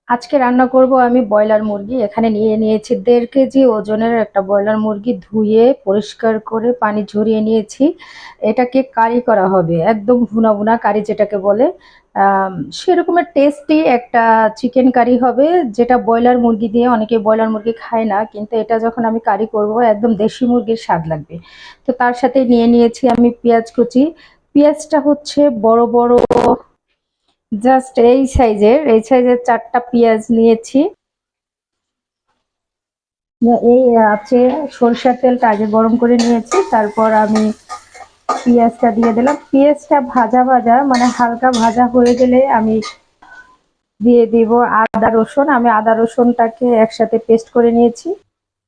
আজকে রান্না করব আমি ব্রয়লার মুরগি। এখানে নিয়ে নিয়েছি 1.5 কেজি ওজনের একটা ব্রয়লার মুরগি, ধুয়ে পরিষ্কার করে পানি ঝরিয়ে নিয়েছি। এটাকে কারি করা হবে, একদম ভুনা ভুনা কারি যেটাকে বলে। সেরকমের টেস্টি একটা চিকেন কারি হবে, যেটা ব্রয়লার মুরগি দিয়ে, অনেকে ব্রয়লার মুরগি খায় না, কিন্তু এটা যখন আমি কারি করব একদম দেশি মুরগির স্বাদ লাগবে। তো তার সাথে নিয়ে নিয়েছি আমি পেঁয়াজ কুচি। পেঁয়াজটা হচ্ছে বড় বড়, জাস্ট এই সাইজের 4টা পেঁয়াজ নিয়েছি। এই আছে, সরষের তেলটা আগে গরম করে নিয়েছি, তারপর আমি পেঁয়াজটা দিয়ে দিলাম। পেঁয়াজটা ভাজা ভাজা মানে হালকা ভাজা হয়ে গেলে আমি দিয়ে দিব আদা রসুন। আমি আদা রসুনটাকে একসাথে পেস্ট করে নিয়েছি।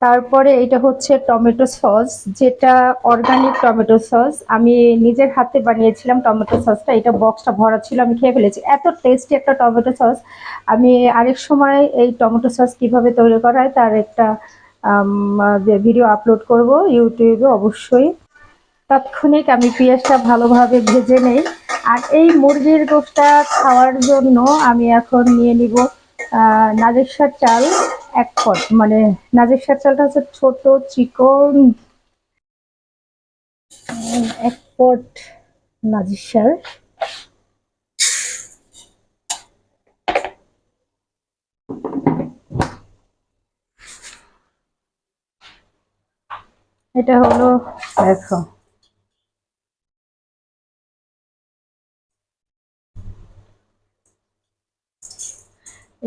তারপরে এটা হচ্ছে টমেটো সস, যেটা অর্গানিক টমেটো সস। আমি নিজের হাতে বানিয়েছিলাম টমেটো সসটা, এটা বক্সটা ভরা ছিল, আমি খেয়ে ফেলেছি। এত টেস্টি একটা টমেটো সস। আমি আরেক সময় এই টমেটো সস কিভাবে তৈরি করা হয় তার একটা ভিডিও আপলোড করব ইউটিউবে অবশ্যই। তাৎক্ষণিক আমি পেঁয়াজটা ভালোভাবে ভেজে নেই। আর এই মুরগির গোশটা খাওয়ার জন্য আমি এখন নিয়ে নিব নাজের চাল 1 পট। মানে নাজের চালটা হচ্ছে ছোট চিকন, 1 পট নাজির। এটা হলো, দেখো,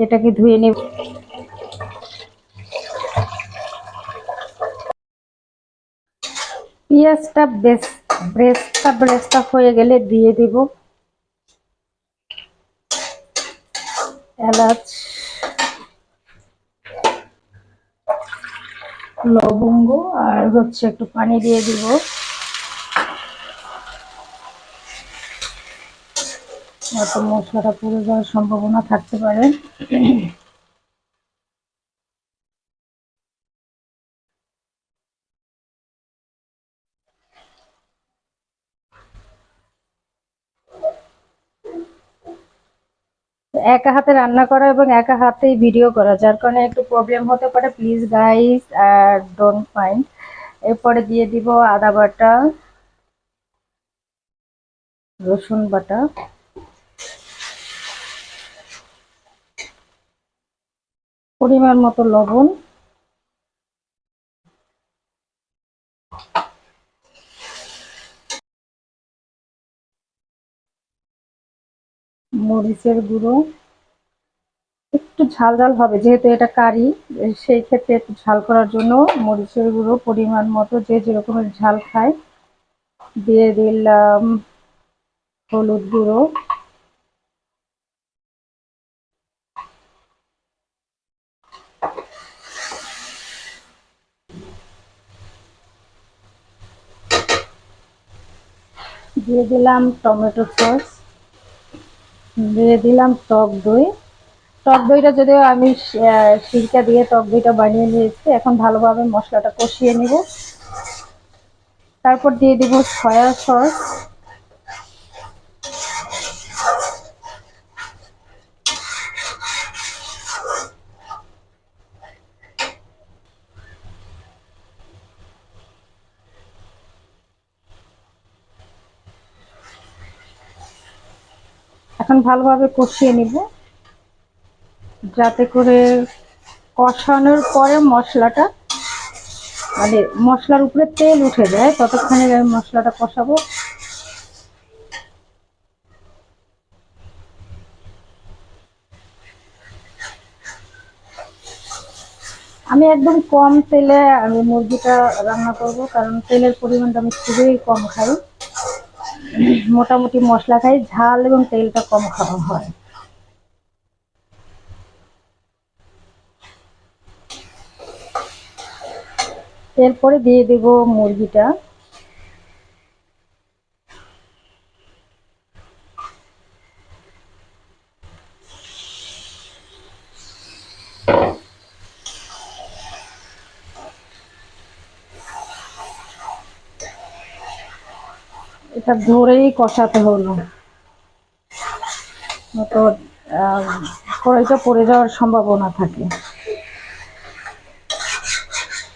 এটাকে ধুয়ে নেব। পেঁয়াজটা ব্রেস্তা হয়ে গেলে দিয়ে দিব এলাচ, লবঙ্গ, আর হচ্ছে একটু পানি দিয়ে দিব। হয়তো মশলাটা পুড়ে যাওয়ার সম্ভাবনা থাকতে পারে। একা হাতে রান্না করা এবং একা হাতেই ভিডিও করা, যার কারণে একটু প্রবলেম হতে পারে, প্লিজ গাইস আর ডোন্ট মাইন্ড। এরপরে দিয়ে দিব আদা বাটা, রসুন বাটা, পরিমাণ মতো লবণ, মরিচের গুঁড়ো। একটু ঝাল ঝাল হবে যেহেতু এটা কারি, সেই ক্ষেত্রে একটু ঝাল করার জন্য মরিচের গুঁড়ো পরিমাণ মতো, যে যেরকমের ঝাল খায়। দিয়ে দিলাম হলুদ গুঁড়ো, দিয়ে দিলাম টমেটো সস, দিয়ে দিলাম টক দই। টক দইটা যদিও আমি সিরকা দিয়ে টক দইটা বানিয়ে নিয়েছি। এখন ভালোভাবে মশলাটা কষিয়ে নিব। তারপর দিয়ে দিব সয়া সস, এখন ভালোভাবে কষিয়ে নিব, যাতে করে কষানোর পরে মশলাটা, মানে মশলার উপরে তেল উঠে যায়, ততক্ষণে আমি মশলাটা কষাবো। আমি একদম কম তেলে আমি মুরগিটা রান্না করব, কারণ তেলের পরিমাণটা আমি খুবই কম খাই। মোটামুটি মশলা খাই, ঝাল এবং তেলটা কম খাওয়া হয়। এরপরে দিয়ে দেব মুরগিটা। এটা ধরেই কষাতে হলো, তো কড়াইটা পড়ে যাওয়ার সম্ভাবনা থাকে।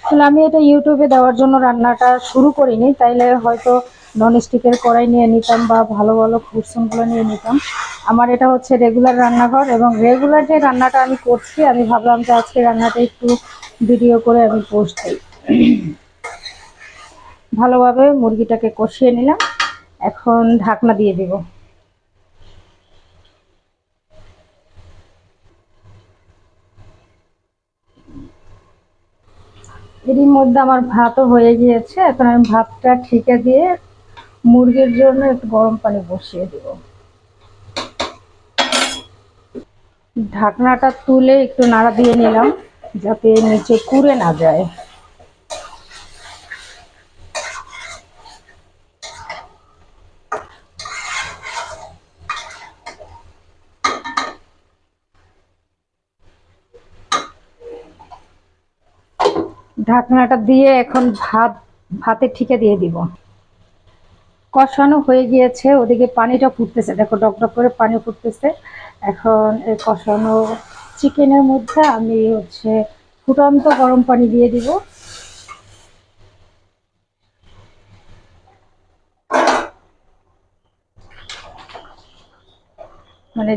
তাহলে আমি এটা ইউটিউবে দেওয়ার জন্য রান্নাটা শুরু করিনি, তাইলে হয়তো ননস্টিকের কড়াই নিয়ে নিতাম বা ভালো ভালো ফুডসনগুলো নিয়ে নিতাম। আমার এটা হচ্ছে রেগুলার রান্নাঘর, এবং রেগুলার যে রান্নাটা আমি করছি, আমি ভাবলাম যে আজকে রান্নাটা একটু ভিডিও করে আমি পোস্ট দিই। ভালোভাবে মুরগিটাকে কষিয়ে নিলাম, এখন ঢাকনা দিয়ে দেব। এরই মধ্যে আমার ভাতও হয়ে গিয়েছে, এখন আমি ভাতটা ঢেকে দিয়ে মুরগির জন্য একটু গরম পানি বসিয়ে দেব। ঢাকনাটা তুলে একটু নাড়া দিয়ে নিলাম যাতে নিচে পুড়ে না যায়। ঢাকনাটা দিয়ে এখন ভাতে ঠিকে দিয়ে দিব। কষানো হয়ে গিয়েছে, ওদিকে পানিটা ফুটতেছে, দেখো ডক করে পানি ফুটতেছে। এখন এই কষানো চিকেনের মধ্যে আমি হচ্ছে ফুটন্ত গরম পানি দিয়ে দিব। মানে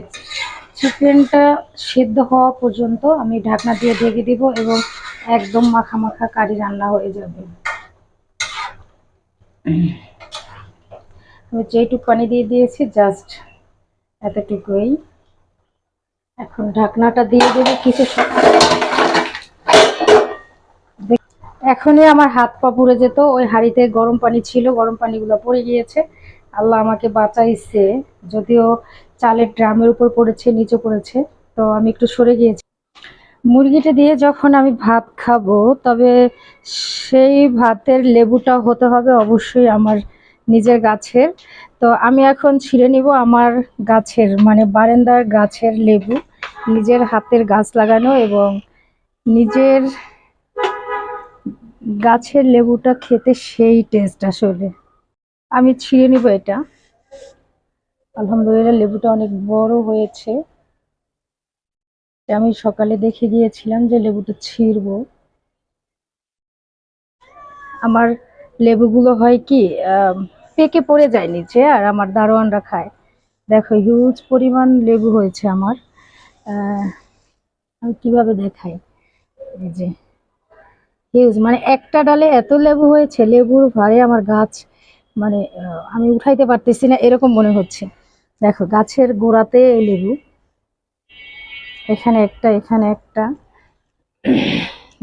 চিকেনটা সিদ্ধ হওয়া পর্যন্ত আমি ঢাকনা দিয়ে ঢেকে দিব, এবং একদম মাখা মাখা কারি রান্না হয়ে যাবে। আমি যেটুকু পানি দিয়ে দিয়েছি জাস্ট এতটুকুই। এখন ঢাকনাটা দিয়ে দেবো কিছু। এখনই আমার হাত পা পুড়ে যেত, ওই হাঁড়িতে গরম পানি ছিল, গরম পানিগুলো পড়ে গিয়েছে। আল্লাহ আমাকে বাঁচাইছে, যদিও চালের ড্রামের উপর পড়েছে, নিচে পড়েছে, তো আমি একটু সরে গিয়েছি। মুরগিটা দিয়ে যখন আমি ভাত খাবো, তবে সেই ভাতের লেবুটা হতে হবে অবশ্যই আমার নিজের গাছের। তো আমি এখন ছিঁড়ে নিব আমার গাছের, মানে বারান্দার গাছের লেবু, নিজের হাতের গাছ লাগানো, এবং নিজের গাছের লেবুটা খেতে সেই টেস্ট আসলে। আমি ছিঁড়ে নিব এটা। আলহামদুলিল্লাহ লেবুটা অনেক বড় হয়েছে। আমি সকালে দেখে গিয়েছিলাম যে লেবুটা ছিঁড়বো। আমার লেবুগুলো হয় কি পেকে পড়ে যায় নিচে, আর আমার দারোয়ানরা খায়। দেখো হিউজ পরিমাণ লেবু হয়েছে আমার। আমি কিভাবে দেখাই, এই যে হিউজ, মানে একটা ডালে এত লেবু হয়েছে, লেবুর ভারে আমার গাছ, মানে আমি উঠাইতে পারতেছি না এরকম মনে হচ্ছে। দেখো গাছের গোড়াতে এই লেবু, এখানে একটা, এখানে একটা।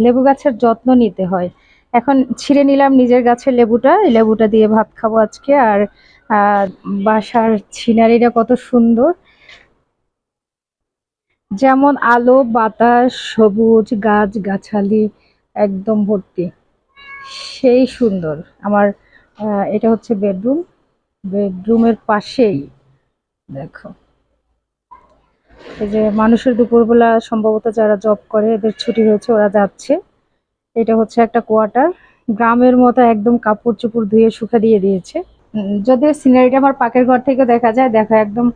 লেবু গাছের যত্ন নিতে হয়। এখন ছিঁড়ে নিলাম নিজের গাছের লেবুটা, এই লেবুটা দিয়ে ভাত খাবো আজকে। আর বাসার সিনারিটা কত সুন্দর, যেমন আলো বাতাস সবুজ গাছ গাছালি একদম ভর্তি, সেই সুন্দর। আমার এটা হচ্ছে বেডরুম, বেডরুমের পাশেই দেখো এই যে মানুষের দুপুরবেলা সম্ভবত যারা জব করে এদের ছুটি হয়েছে, ওরা যাচ্ছে। এটা হচ্ছে একটা কোয়ার্টার, গ্রামের মতো একদম কাপড় চোপড় ধুয়ে শুকা দিয়ে দিয়েছে। যদিও সিনারিটা আমার পাকের ঘর থেকে দেখা যায়, দেখো একদম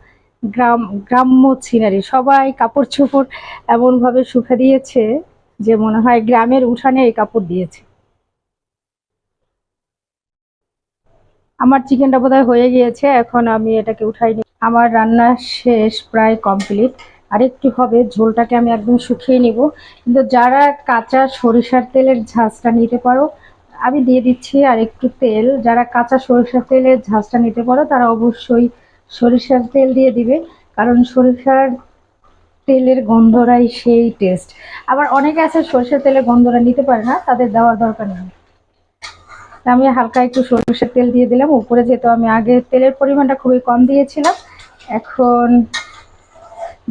গ্রাম্য সিনারি, সবাই কাপড় চোপড় এমন ভাবে শুকা দিয়েছে যে মনে হয় গ্রামের উঠানে এই কাপড় দিয়েছে। আমার চিকেনটা বোধহয় হয়ে গিয়েছে, এখন আমি এটাকে উঠাই নিই। আমার রান্না শেষ, প্রায় কমপ্লিট। আরেকটু হবে, ঝোলটাকে আমি একদম শুকিয়ে নিব। কিন্তু যারা কাঁচা সরিষার তেলের ঝাঁজটা নিতে পারো, আমি দিয়ে দিচ্ছি আর একটু তেল। যারা কাঁচা সরিষার তেলের ঝাঁজটা নিতে পারো তারা অবশ্যই সরিষার তেল দিয়ে দিবে, কারণ সরিষার তেলের গন্ধরাই সেই টেস্ট। আবার অনেকে আছে সরিষার তেলের গন্ধরা নিতে পারে না, তাদের দেওয়ার দরকার নেই। আমি হালকা একটু সরষের তেল দিয়ে দিলাম উপরে, যেহেতু আমি আগে তেলের পরিমাণটা খুবই কম দিয়েছিলাম। এখন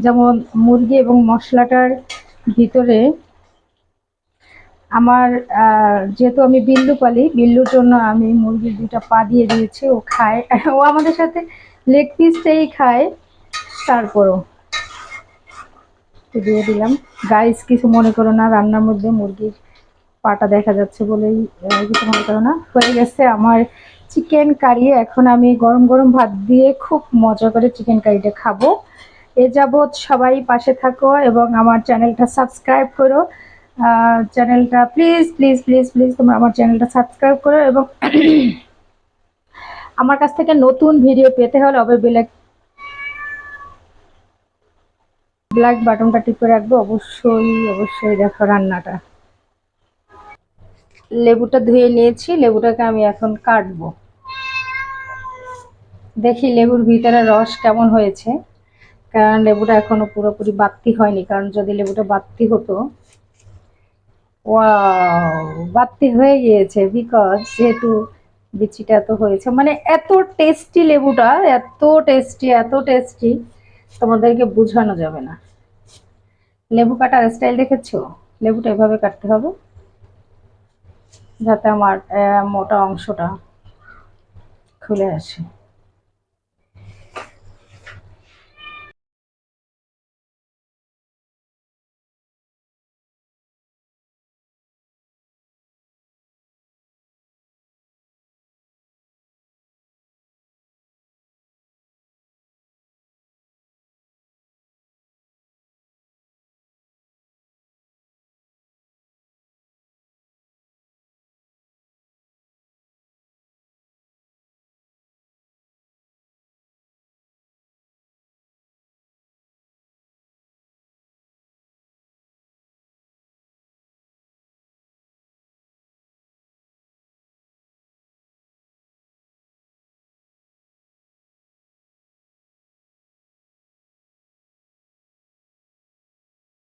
যেমন মুরগি এবং মশলাটার ভিতরে আমার যেহেতু আমি বিল্লু পালি, বিল্লুর জন্য আমি মুরগির 2টা পা দিয়ে দিয়েছি, ও খায়। ও আমাদের সাথে লেগ পিসটাই খায়, তারপরও দিয়ে দিলাম। গাইস কিছু মনে করো না, রান্নার মধ্যে মুরগির পাটা দেখা যাচ্ছে বলেই কিছু মনে করো না। হয়ে গেছে আমার চিকেন কারি। এখন আমি গরম গরম ভাত দিয়ে খুব মজা করে চিকেন কারিটা খাবো। এ যাবৎ সবাই পাশে থাকো এবং আমার চ্যানেলটা সাবস্ক্রাইব করো। চ্যানেলটা প্লিজ প্লিজ প্লিজ প্লিজ তোমরা আমার চ্যানেলটা সাবস্ক্রাইব করো এবং আমার কাছ থেকে নতুন ভিডিও পেতে হলে ব্ল্যাক বাটনটা টিপে রাখবো। অবশ্যই অবশ্যই দেখো রান্নাটা। লেবুটা ধুয়ে নিয়েছি, লেবুটাকে আমি এখন কাটবো। দেখি লেবুর ভিতরে রস কেমন হয়েছে, কারণ লেবুটা এখনো পুরোপুরি বাত্তি হয়নি। কারণ যদি লেবুটা বাত্তি হতো, ওয়াও, বাত্তি হয়ে গিয়েছে, বিকজ যেহেতু বিচিটা এত হয়েছে, মানে এত টেস্টি লেবুটা, এত টেস্টি এত টেস্টি, তোমাদেরকে বোঝানো যাবে না। লেবু কাটার স্টাইল দেখেছো? লেবুটা এভাবে কাটতে হবে যাতে আমার মোটা অংশটা খুলে আসে।